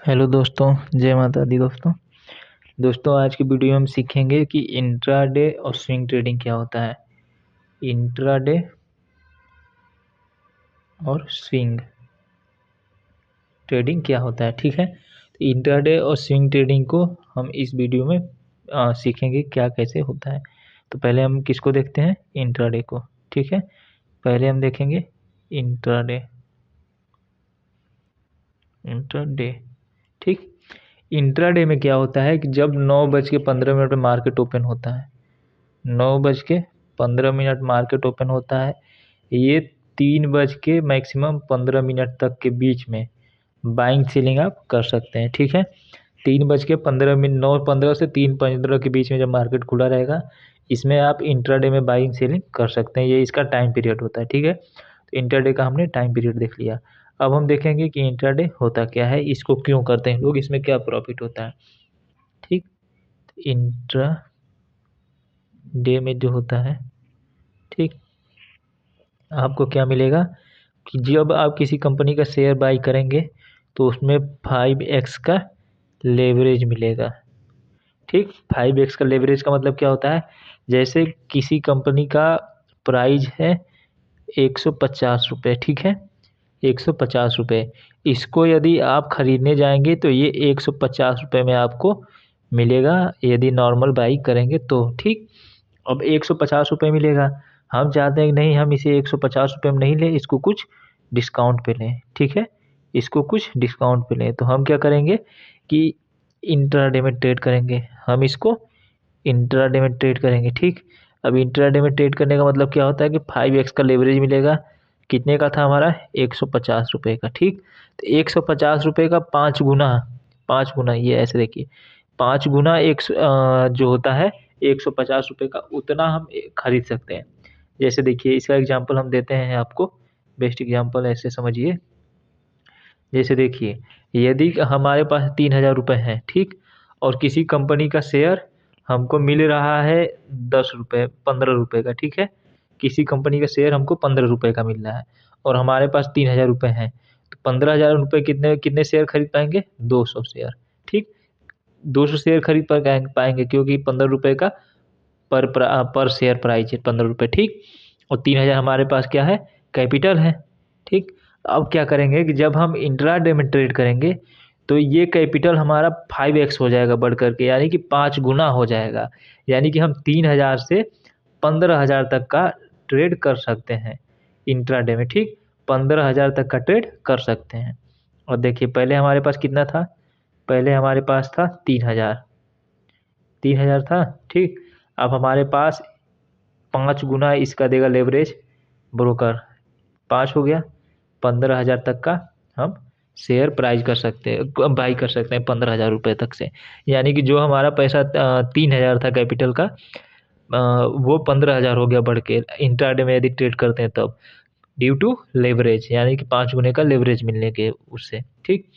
Hello दोस्तों, जय माता दी दोस्तों। आज की वीडियो में हम सीखेंगे कि इंट्राडे और स्विंग ट्रेडिंग क्या होता है। इंट्राडे और स्विंग ट्रेडिंग क्या होता है, ठीक है। तो इंट्राडे और स्विंग ट्रेडिंग को हम इस वीडियो में सीखेंगे क्या कैसे होता है। तो पहले हम किसको देखते हैं, इंट्राडे को, ठीक है। पहले हम देखेंगे इंट्राडे इंट्राडे ठीक। इंट्राडे में क्या होता है कि जब 9:15 पे मार्केट ओपन होता है, 9:15 मार्केट ओपन होता है, ये 3 बज के मैक्सिमम 15 मिनट तक के बीच में बाइंग सेलिंग आप कर सकते हैं, ठीक है। 3:15 9:15 से 3:15 के बीच में जब मार्केट खुला रहेगा, इसमें आप इंट्राडे में बाइंग सेलिंग कर सकते हैं। ये इसका टाइम पीरियड होता है, ठीक है। तो इंट्राडे का हमने टाइम पीरियड देख लिया। अब हम देखेंगे कि इंट्राडे होता क्या है, इसको क्यों करते हैं लोग, इसमें क्या प्रॉफिट होता है, ठीक। इंट्रा डे में जो होता है, ठीक, आपको क्या मिलेगा कि जब आप किसी कंपनी का शेयर बाई करेंगे तो उसमें 5x का लेवरेज मिलेगा, ठीक। 5x का लेवरेज का मतलब क्या होता है, जैसे किसी कंपनी का प्राइस है 150 रुपये, ठीक है, 150 रुपये। इसको यदि आप खरीदने जाएंगे तो ये 150 रुपये में आपको मिलेगा, यदि नॉर्मल बाई करेंगे तो, ठीक। अब 150 रुपये मिलेगा, हम चाहते हैं कि नहीं, हम इसे 150 रुपये में नहीं लें, इसको कुछ डिस्काउंट पे लें, ठीक है, इसको कुछ डिस्काउंट पे लें। तो हम क्या करेंगे कि इंट्राडे में ट्रेड करेंगे, हम इसको इंट्राडे में ट्रेड करेंगे, ठीक। अब इंट्राडे में ट्रेड करने का मतलब क्या होता है कि 5x का लेवरेज मिलेगा। कितने का था हमारा, 150 रुपये का, ठीक। तो 150 रुपये का 5 गुना, 5 गुना, ये ऐसे देखिए, 5 गुना जो होता है 150 रुपये का, उतना हम खरीद सकते हैं। जैसे देखिए, इसका एग्जांपल हम देते हैं आपको, बेस्ट एग्जांपल ऐसे समझिए। जैसे देखिए, यदि हमारे पास 3,000 रुपये हैं, ठीक, और किसी कंपनी का शेयर हमको मिल रहा है 10 रुपये 15 रुपये का, ठीक है, किसी कंपनी का शेयर हमको 15 रुपये का मिल रहा है और हमारे पास 3,000 रुपये हैं, तो 15,000 रुपये कितने कितने शेयर खरीद पाएंगे, 200 शेयर, ठीक। 200 शेयर खरीद पाएंगे क्योंकि 15 रुपये का पर शेयर प्राइस है 15 रुपये, ठीक। और 3,000 हमारे पास क्या है, कैपिटल है, ठीक। अब क्या करेंगे कि जब हम इंट्राडे में ट्रेड करेंगे तो ये कैपिटल हमारा 5x हो जाएगा बढ़ करके, यानी कि 5 गुना हो जाएगा। यानी कि हम 3,000 से 15,000 तक का ट्रेड कर सकते हैं इंट्राडे में, ठीक। 15,000 तक का ट्रेड कर सकते हैं। और देखिए, पहले हमारे पास कितना था, पहले हमारे पास था 3,000 था, ठीक। अब हमारे पास 5 गुना इसका देगा लेवरेज ब्रोकर, 5 हो गया, 15,000 तक का हम शेयर प्राइज कर सकते हैं, बाई कर सकते हैं 15,000 रुपये तक से। यानी कि जो हमारा पैसा 3,000 था कैपिटल का, वो 15,000 हो गया बढ़ के इंट्राडे में यदि ट्रेड करते हैं तब, ड्यू टू लेवरेज, यानी कि 5 गुने का लेवरेज मिलने के उससे, ठीक।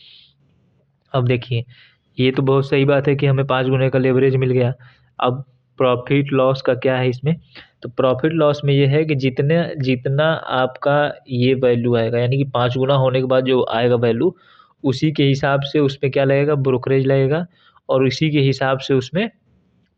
अब देखिए, ये तो बहुत सही बात है कि हमें 5 गुने का लेवरेज मिल गया। अब प्रॉफिट लॉस का क्या है इसमें, तो प्रॉफिट लॉस में ये है कि जितने जितना आपका ये वैल्यू आएगा, यानी कि 5 गुना होने के बाद जो आएगा वैल्यू, उसी के हिसाब से उसमें क्या लगेगा, ब्रोकरेज लगेगा, और इसी के हिसाब से उसमें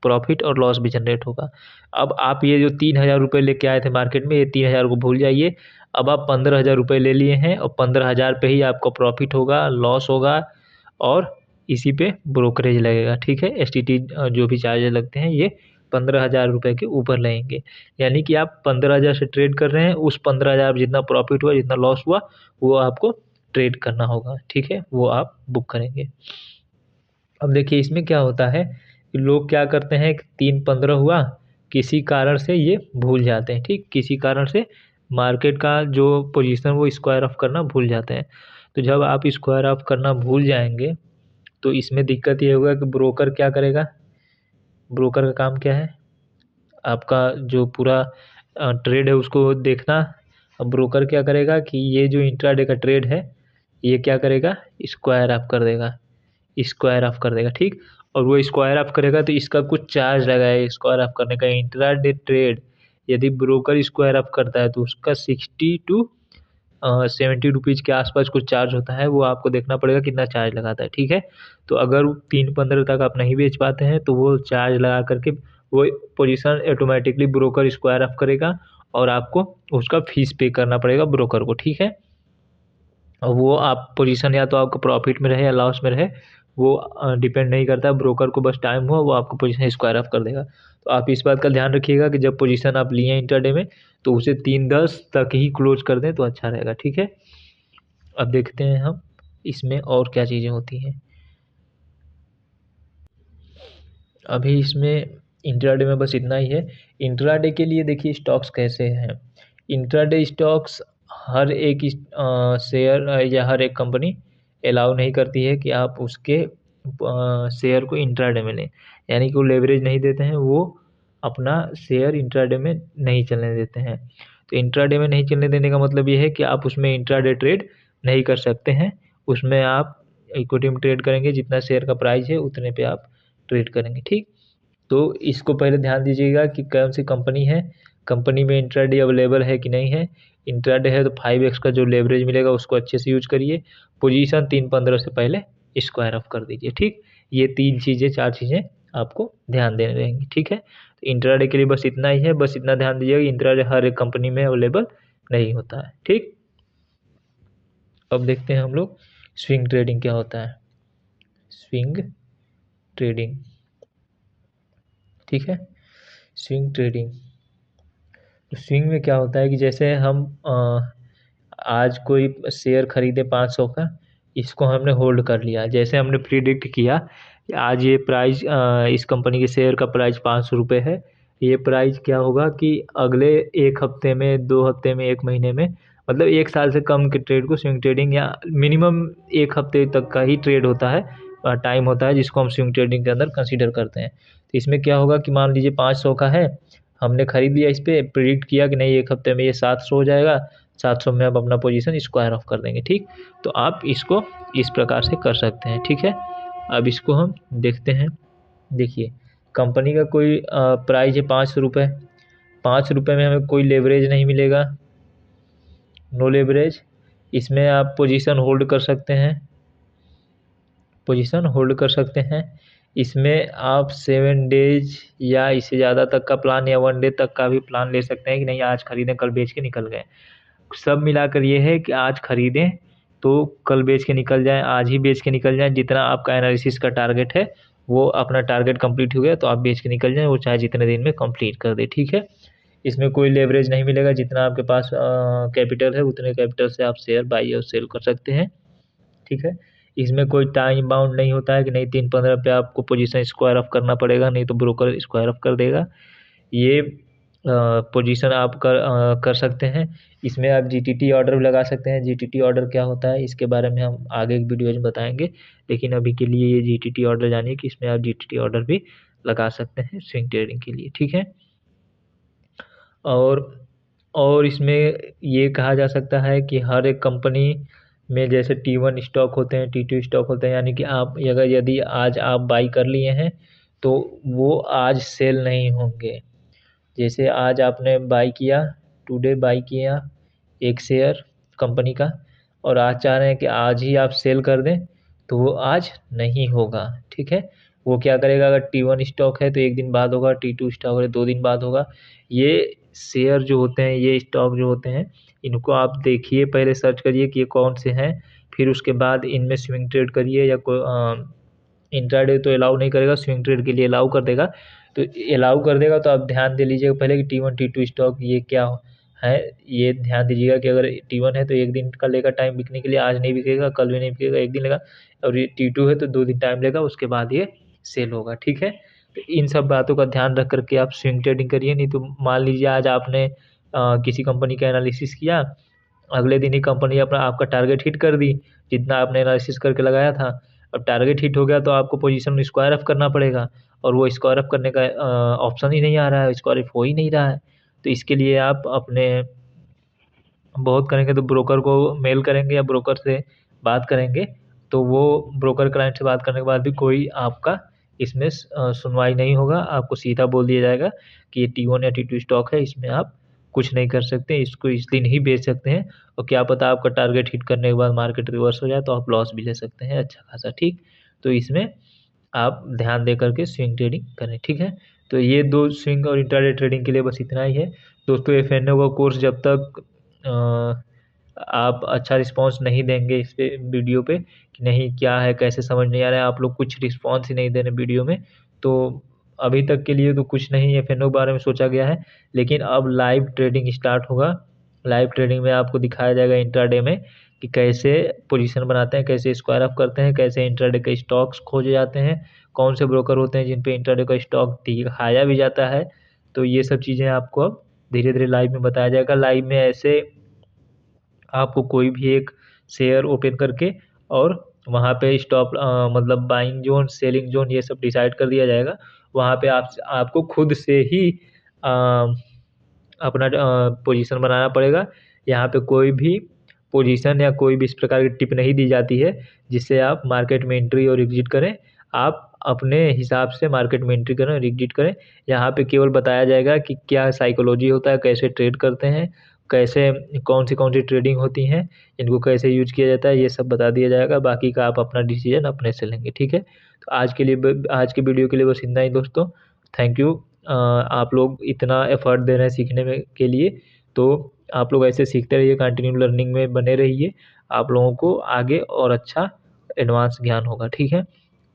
प्रॉफिट और लॉस भी जनरेट होगा। अब आप ये जो 3,000 रुपये लेके आए थे मार्केट में, ये 3,000 को भूल जाइए। अब आप 15,000 रुपये ले लिए हैं और 15,000 पे ही आपका प्रॉफिट होगा, लॉस होगा, और इसी पे ब्रोकरेज लगेगा, ठीक है। एसटीटी जो भी चार्जेस लगते हैं, ये 15,000 रुपये के ऊपर लगेंगे। यानी कि आप 15,000 से ट्रेड कर रहे हैं, उस 15,000 जितना प्रॉफिट हुआ, जितना लॉस हुआ, वो आपको ट्रेड करना होगा, ठीक है, वो आप बुक करेंगे। अब देखिए, इसमें क्या होता है कि लोग क्या करते हैं कि 3-15 हुआ, किसी कारण से ये भूल जाते हैं, ठीक, किसी कारण से मार्केट का जो पोजीशन वो स्क्वायर ऑफ करना भूल जाते हैं। तो जब आप स्क्वायर ऑफ करना भूल जाएंगे तो इसमें दिक्कत ये होगा कि ब्रोकर क्या करेगा, ब्रोकर का काम क्या है, आपका जो पूरा ट्रेड है उसको देखना। अब ब्रोकर क्या करेगा कि ये जो इंट्राडे का ट्रेड है, ये क्या करेगा, स्क्वायर ऑफ कर देगा, स्क्वायर ऑफ कर देगा, ठीक। और वो स्क्वायर ऑफ करेगा तो इसका कुछ चार्ज लगाएगा स्क्वायर ऑफ करने का। इंट्राडे ट्रेड यदि ब्रोकर स्क्वायर ऑफ करता है तो उसका 60 to ₹70 के आसपास कुछ चार्ज होता है, वो आपको देखना पड़ेगा कितना चार्ज लगाता है, ठीक है। तो अगर 3-15 तक आप नहीं बेच पाते हैं तो वो चार्ज लगा करके वो position automatically broker square of करेगा और आपको उसका फीस पे करना पड़ेगा ब्रोकर को, ठीक है। और वो आप पोजीशन या तो आपका प्रॉफिट में रहे या लॉस में रहे, वो डिपेंड नहीं करता, ब्रोकर को बस टाइम हुआ वो आपको पोजीशन स्क्वायर ऑफ कर देगा। तो आप इस बात का ध्यान रखिएगा कि जब पोजीशन आप लिए हैं इंट्राडे में तो उसे 3:10 तक ही क्लोज कर दें तो अच्छा रहेगा, ठीक है। अब देखते हैं हम इसमें और क्या चीज़ें होती हैं। अभी इसमें इंट्राडे में बस इतना ही है। इंट्राडे के लिए देखिए स्टॉक्स कैसे हैं। इंट्राडे स्टॉक्स हर एक शेयर या हर एक कंपनी अलाउ नहीं करती है कि आप उसके शेयर को इंट्राडे में लें, यानी कि वो लेवरेज नहीं देते हैं, वो अपना शेयर इंट्राडे में नहीं चलने देते हैं। तो इंट्राडे में नहीं चलने देने का मतलब ये है कि आप उसमें इंट्राडे ट्रेड नहीं कर सकते हैं। उसमें आप इक्विटी में ट्रेड करेंगे, जितना शेयर का प्राइस है उतने पे आप ट्रेड करेंगे, ठीक। तो इसको पहले ध्यान दीजिएगा कि कौन सी कंपनी है, कंपनी में इंट्राडे अवेलेबल है कि नहीं है। इंट्राडे है तो 5x का जो लेवरेज मिलेगा उसको अच्छे से यूज करिए। पोजीशन 3:15 से पहले स्क्वायर ऑफ कर दीजिए, ठीक। ये 4 चीज़ें आपको ध्यान देने रहेंगी, ठीक है। तो इंट्राडे के लिए बस इतना ही है, बस इतना ध्यान दीजिएगा इंट्राडे हर एक कंपनी में अवेलेबल नहीं होता है, ठीक। अब देखते हैं हम लोग स्विंग ट्रेडिंग क्या होता है। स्विंग ट्रेडिंग, ठीक है। स्विंग ट्रेडिंग, तो स्विंग में क्या होता है कि जैसे हम आज कोई शेयर खरीदे 500 का, इसको हमने होल्ड कर लिया। जैसे हमने प्रिडिक्ट किया कि आज ये प्राइस इस कंपनी के शेयर का प्राइस 500 रुपये है, ये प्राइस क्या होगा कि अगले 1 हफ्ते में, 2 हफ्ते में, 1 महीने में, मतलब 1 साल से कम के ट्रेड को स्विंग ट्रेडिंग या मिनिमम 1 हफ्ते तक का ही ट्रेड होता है, टाइम होता है, जिसको हम स्विंग ट्रेडिंग के अंदर कंसीडर करते हैं। तो इसमें क्या होगा कि मान लीजिए 500 का है, हमने खरीद लिया, इस पर प्रिडिक्ट किया कि नहीं 1 हफ्ते में ये 700 हो जाएगा, 700 में आप अपना पोजीशन स्क्वायर ऑफ कर देंगे, ठीक। तो आप इसको इस प्रकार से कर सकते हैं, ठीक है। अब इसको हम देखते हैं। देखिए कंपनी का कोई प्राइस है 500 रुपये, 5 रुपये में हमें कोई लेवरेज नहीं मिलेगा, नो लेवरेज। इसमें आप पोजीशन होल्ड कर सकते हैं, पोजीशन होल्ड कर सकते हैं। इसमें आप 7 डेज या इससे ज़्यादा तक का प्लान या 1 डे तक का भी प्लान ले सकते हैं कि नहीं आज खरीदें कल बेच के निकल गए। सब मिलाकर ये है कि आज खरीदें तो कल बेच के निकल जाएं, आज ही बेच के निकल जाएं। जितना आपका एनालिसिस का टारगेट है वो अपना टारगेट कंप्लीट हो गया तो आप बेच के निकल जाएं, वो चाहे जितने दिन में कंप्लीट कर दे, ठीक है। इसमें कोई लेवरेज नहीं मिलेगा, जितना आपके पास कैपिटल है उतने कैपिटल से आप शेयर बाई और सेल कर सकते हैं, ठीक है। इसमें कोई टाइम बाउंड नहीं होता है कि नहीं 3:15 पे आपको पोजीशन स्क्वायर ऑफ करना पड़ेगा, नहीं तो ब्रोकर स्क्वायर ऑफ कर देगा। ये पोजीशन आप कर सकते हैं। इसमें आप जीटीटी ऑर्डर भी लगा सकते हैं। जीटीटी ऑर्डर क्या होता है इसके बारे में हम आगे एक वीडियो में बताएंगे, लेकिन अभी के लिए ये जीटीटी ऑर्डर जानिए कि इसमें आप जीटीटी ऑर्डर भी लगा सकते हैं स्विंग ट्रेडिंग के लिए, ठीक है। और इसमें ये कहा जा सकता है कि हर एक कंपनी में जैसे T1 स्टॉक होते हैं, T2 स्टॉक होते हैं, यानी कि आप अगर यदि आज आप बाई कर लिए हैं तो वो आज सेल नहीं होंगे। जैसे आज आपने बाई किया, टुडे बाई किया एक शेयर कंपनी का और आज चाह रहे हैं कि आज ही आप सेल कर दें, तो वो आज नहीं होगा, ठीक है। वो क्या करेगा, अगर T1 स्टॉक है तो 1 दिन बाद होगा, T2 स्टॉक है 2 दिन बाद होगा। ये शेयर जो होते हैं, ये स्टॉक जो होते हैं, इनको आप देखिए, पहले सर्च करिए कि ये कौन से हैं, फिर उसके बाद इनमें स्विंग ट्रेड करिए। या कोई इंट्राडे तो अलाउ नहीं करेगा, स्विंग ट्रेड के लिए अलाउ कर देगा। तो अलाउ कर देगा तो आप ध्यान दे लीजिएगा पहले कि T1 T2 स्टॉक ये क्या है, ये ध्यान दीजिएगा कि अगर T1 है तो 1 दिन का लेगा टाइम बिकने के लिए, आज नहीं बिकेगा, कल भी नहीं बिकेगा, 1 दिन लेगा। और ये T2 है तो 2 दिन टाइम लेगा, उसके बाद ये सेल होगा, ठीक है। तो इन सब बातों का ध्यान रख करके आप स्विंग ट्रेडिंग करिए। नहीं तो मान लीजिए आज आपने किसी कंपनी का एनालिसिस किया, अगले दिन ही कंपनी अपना आपका टारगेट हिट कर दी जितना आपने एनालिसिस करके लगाया था। अब टारगेट हिट हो गया तो आपको पोजीशन स्क्वायर ऑफ करना पड़ेगा, और वो स्क्वायर ऑफ करने का ऑप्शन ही नहीं आ रहा है, स्क्वायर ऑफ हो ही नहीं रहा है। तो इसके लिए आप अपने बहुत करेंगे तो ब्रोकर को मेल करेंगे या ब्रोकर से बात करेंगे, तो वो ब्रोकर क्लाइंट से बात करने के बाद भी कोई आपका इसमें सुनवाई नहीं होगा। आपको सीधा बोल दिया जाएगा कि ये T1 या T2 स्टॉक है, इसमें आप कुछ नहीं कर सकते, इसको इस दिन ही बेच सकते हैं। और क्या पता आपका टारगेट हिट करने के बाद मार्केट रिवर्स हो जाए तो आप लॉस भी ले सकते हैं अच्छा खासा। ठीक, तो इसमें आप ध्यान दे करके स्विंग ट्रेडिंग करें। ठीक है, तो ये 2 स्विंग और इंट्राडे ट्रेडिंग के लिए बस इतना ही है दोस्तों। एफएनओ का कोर्स जब तक आप अच्छा रिस्पांस नहीं देंगे इस पे वीडियो पे कि नहीं क्या है कैसे समझ नहीं आ रहा है, आप लोग कुछ रिस्पांस ही नहीं दे रहे वीडियो में, तो अभी तक के लिए तो कुछ नहीं एफएनओ के बारे में सोचा गया है। लेकिन अब लाइव ट्रेडिंग स्टार्ट होगा। लाइव ट्रेडिंग में आपको दिखाया जाएगा इंट्राडे में कि कैसे पोजीशन बनाते हैं, कैसे स्क्वायर अप करते हैं, कैसे इंट्राडे के स्टॉक्स खोजे जाते हैं, कौन से ब्रोकर होते हैं जिन पे इंट्राडे का स्टॉक दिखाया भी जाता है। तो ये सब चीज़ें आपको अब धीरे धीरे लाइव में बताया जाएगा। लाइव में ऐसे आपको कोई भी एक शेयर ओपन करके और वहाँ पे स्टॉप मतलब बाइंग जोन, सेलिंग जोन ये सब डिसाइड कर दिया जाएगा। वहाँ पे आपको खुद से ही अपना पोजीशन बनाना पड़ेगा। यहाँ पे कोई भी पोजीशन या कोई भी इस प्रकार की टिप नहीं दी जाती है जिससे आप मार्केट में एंट्री और एग्जिट करें। आप अपने हिसाब से मार्केट में एंट्री करें और एग्जिट करें। यहाँ पे केवल बताया जाएगा कि क्या साइकोलॉजी होता है, कैसे ट्रेड करते हैं, कैसे कौन सी ट्रेडिंग होती हैं, इनको कैसे यूज किया जाता है, ये सब बता दिया जाएगा। बाकी का आप अपना डिसीजन अपने से लेंगे। ठीक है, तो आज के वीडियो के लिए बस इतना ही दोस्तों। Thank you. आप लोग इतना एफर्ट दे रहे हैं सीखने में के लिए, तो आप लोग ऐसे सीखते रहिए, कंटिन्यू लर्निंग में बने रहिए। आप लोगों को आगे और अच्छा एडवांस ज्ञान होगा। ठीक है,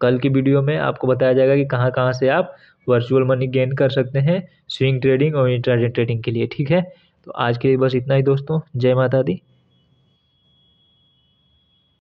कल की वीडियो में आपको बताया जाएगा कि कहाँ कहाँ से आप वर्चुअल मनी गेन कर सकते हैं स्विंग ट्रेडिंग और इंट्राडे ट्रेडिंग के लिए। ठीक है, तो आज के लिए बस इतना ही दोस्तों। जय माता दी।